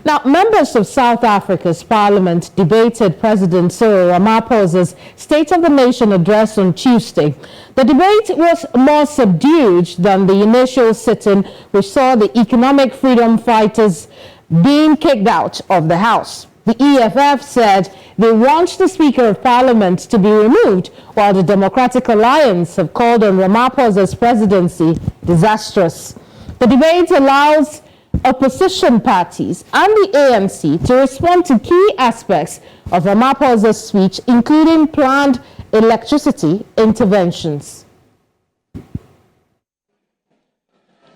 Now, members of South Africa's parliament debated President Cyril Ramaphosa's State of the Nation address on Tuesday. The debate was more subdued than the initial sitting, which saw the economic freedom fighters being kicked out of the House. The EFF said they want the Speaker of Parliament to be removed, while the Democratic Alliance have called on Ramaphosa's presidency disastrous. The debate allows opposition parties and the ANC to respond to key aspects of Ramaphosa's speech, including planned electricity interventions.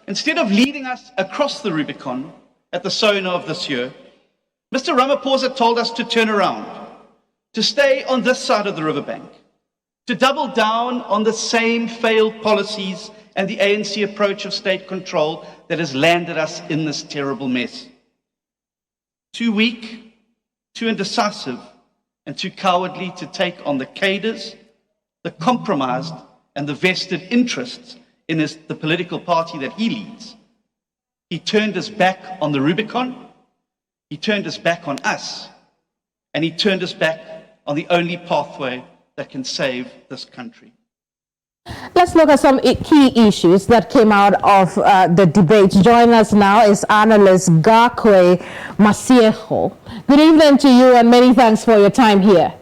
Instead of leading us across the Rubicon at the sowing of this year, Mr. Ramaphosa told us to turn around, to stay on this side of the riverbank, to double down on the same failed policies and the ANC approach of state control that has landed us in this terrible mess. Too weak, too indecisive, and too cowardly to take on the cadres, the compromised, and the vested interests in the political party that he leads. He turned his back on the Rubicon, he turned his back on us, and he turned his back on the only pathway that can save this country. Let's look at some key issues that came out of the debate. Joining us now is analyst Gakwe Masieho. Good evening to you and many thanks for your time here.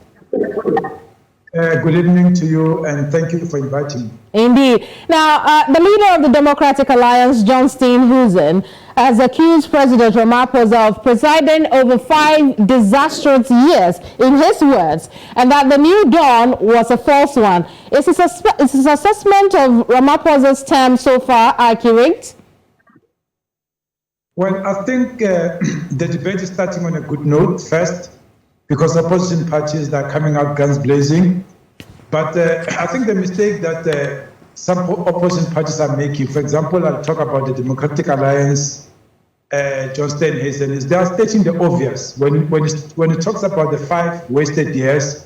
Good evening to you and thank you for inviting me. Indeed. Now, the leader of the Democratic Alliance, John Steenhuisen, has accused President Ramaphosa of presiding over 5 disastrous years, in his words, and that the new dawn was a false one. Is his assessment of Ramaphosa's term so far accurate? Well, I think the debate is starting on a good note first, because opposition parties are coming out guns blazing. But I think the mistake that some opposition parties are making, for example, I'll talk about the Democratic Alliance, John Steenhuisen, is they are stating the obvious. When it talks about the 5 wasted years,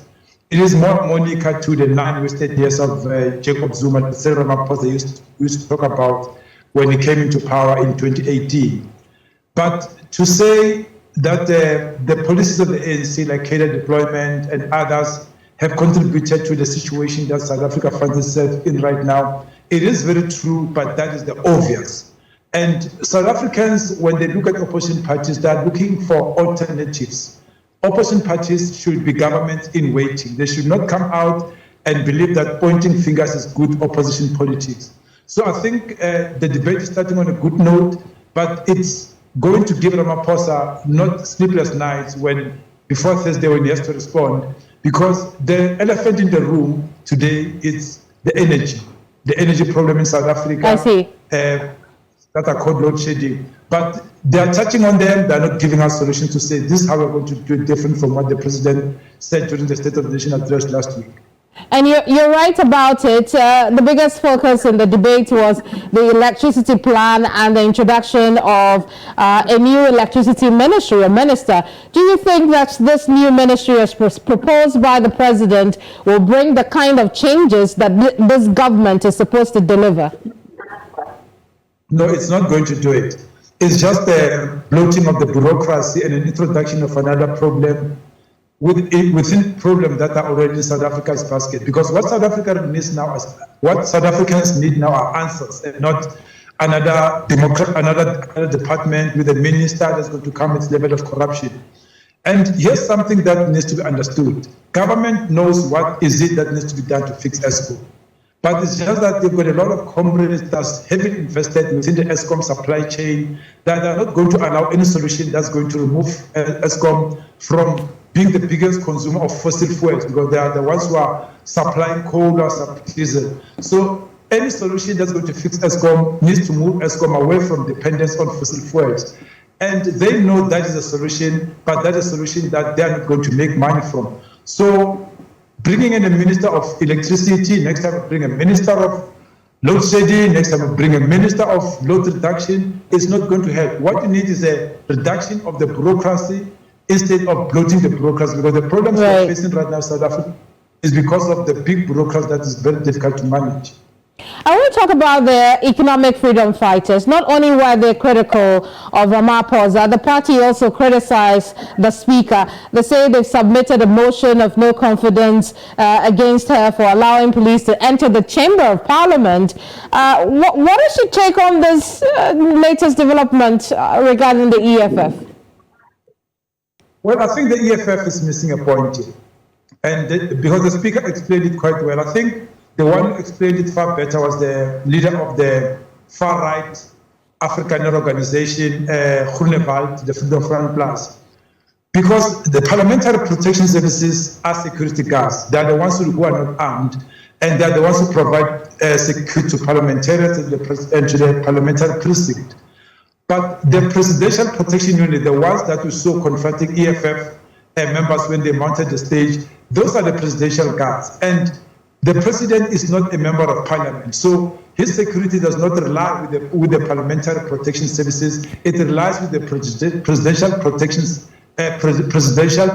it is more Monica to the 9 wasted years of Jacob Zuma that Cyril Ramaphosa used to talk about when he came into power in 2018. But to say that the policies of the ANC, like cadre deployment and others, have contributed to the situation that South Africa finds itself in right now, it is very true, but that is the obvious. And South Africans, when they look at opposition parties, they are looking for alternatives. Opposition parties should be governments in waiting. They should not come out and believe that pointing fingers is good opposition politics. So I think the debate is starting on a good note, but it's going to give Ramaphosa not sleepless nights before Thursday when he has to respond, because the elephant in the room today is the energy problem in South Africa. I see. That are called load shedding. But they are touching on them, they're not giving us solutions to say this is how we're going to do it different from what the president said during the State of the Nation address last week. And you're right about it. The biggest focus in the debate was the electricity plan and the introduction of a new electricity ministry, a minister. Do you think that this new ministry as proposed by the president will bring the kind of changes that this government is supposed to deliver? No, it's not going to do it. It's just a bloating of the bureaucracy and an introduction of another problem within problems that are already in South Africa's basket. Because what South Africa needs now what South Africans need now are answers, and not another department with a minister that's going to come with level of corruption. And here's something that needs to be understood. Government knows what is it that needs to be done to fix ESCOM. But it's just that they've got a lot of comrades that's heavily invested within the ESCOM supply chain that are not going to allow any solution that's going to remove ESCOM from being the biggest consumer of fossil fuels, because they are the ones who are supplying coal or diesel. So any solution that's going to fix ESCOM needs to move ESCOM away from dependence on fossil fuels. And they know that is a solution, but that is a solution that they are not going to make money from. So bringing in a minister of electricity, next time we bring a minister of load shedding, next time we bring a minister of load reduction, is not going to help. What you need is a reduction of the bureaucracy instead of bloating the bureaucracy, because the problems we're facing right now in South Africa is because of the big bureaucracy that is very difficult to manage. I want to talk about the economic freedom fighters. Not only were they critical of Ramaphosa, the party also criticized the speaker. They say they've submitted a motion of no confidence against her for allowing police to enter the chamber of parliament. What is your take on this latest development regarding the EFF? Well, I think the EFF is missing a point here. And because the speaker explained it quite well. I think the one who explained it far better was the leader of the far-right African organization, Groenewald, the Freedom Front Plus. Because the parliamentary protection services are security guards. They are the ones who are not armed, and they are the ones who provide security to parliamentarians and to the parliamentary precinct. But the Presidential Protection Unit, the ones that we saw confronting EFF members when they mounted the stage, those are the presidential guards. And the president is not a member of parliament. So his security does not rely with the parliamentary protection services. It relies with the presidential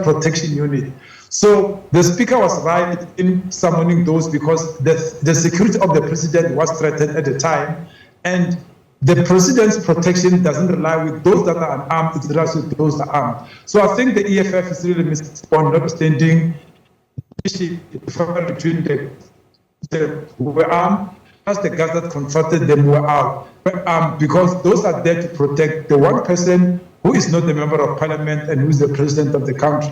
protection unit. So the speaker was right in summoning those because the security of the president was threatened at the time. And the president's protection doesn't rely with those that are unarmed, it relies with those that are armed. So I think the EFF is really missed on notwithstanding between the who were armed, plus the guys that confronted them were out. Because those are there to protect the one person who is not a member of parliament and who is the president of the country.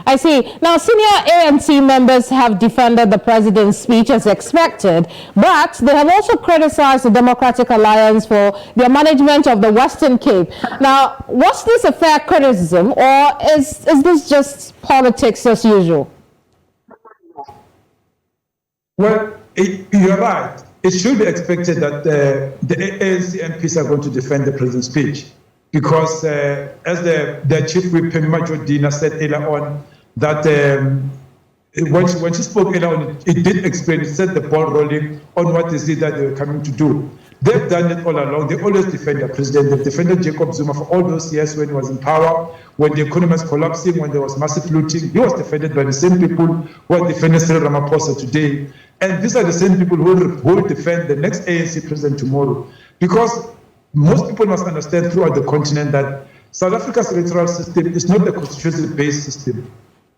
I see. Now, senior ANC members have defended the president's speech as expected, but they have also criticized the Democratic Alliance for their management of the Western Cape. Now, was this a fair criticism, or is this just politics as usual? Well, you're right. It should be expected that the ANC MPs are going to defend the president's speech. Because as the chief whip, Major Dina, said earlier on, that when she spoke earlier on, it did explain, it set the ball rolling on what is it that they were coming to do. They've done it all along. They always defend the president. They've defended Jacob Zuma for all those years when he was in power, when the economy was collapsing, when there was massive looting. He was defended by the same people who are defending Cyril Ramaphosa today. And these are the same people who will defend the next ANC president tomorrow. Because most people must understand throughout the continent that South Africa's electoral system is not the constitutional-based system.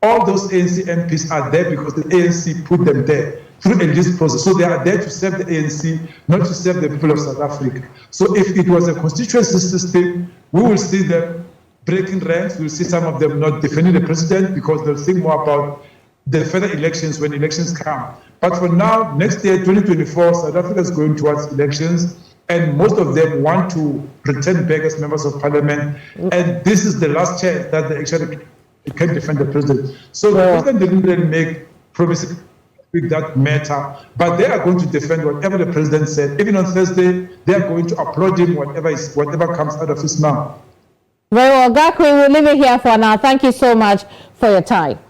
All those ANC MPs are there because the ANC put them there through a list process. So they are there to serve the ANC, not to serve the people of South Africa. So if it was a constituency system, we will see them breaking ranks. We'll see some of them not defending the president because they'll think more about the further elections when elections come. But for now, next year, 2024, South Africa is going towards elections. And most of them want to return back as members of parliament. And this is the last chance that they actually can defend the president. So the president didn't really make promises with that matter, but they are going to defend whatever the president said. Even on Thursday, they are going to applaud him, whatever comes out of his mouth. Very well, Gakwe, we'll leave it here for now. Thank you so much for your time.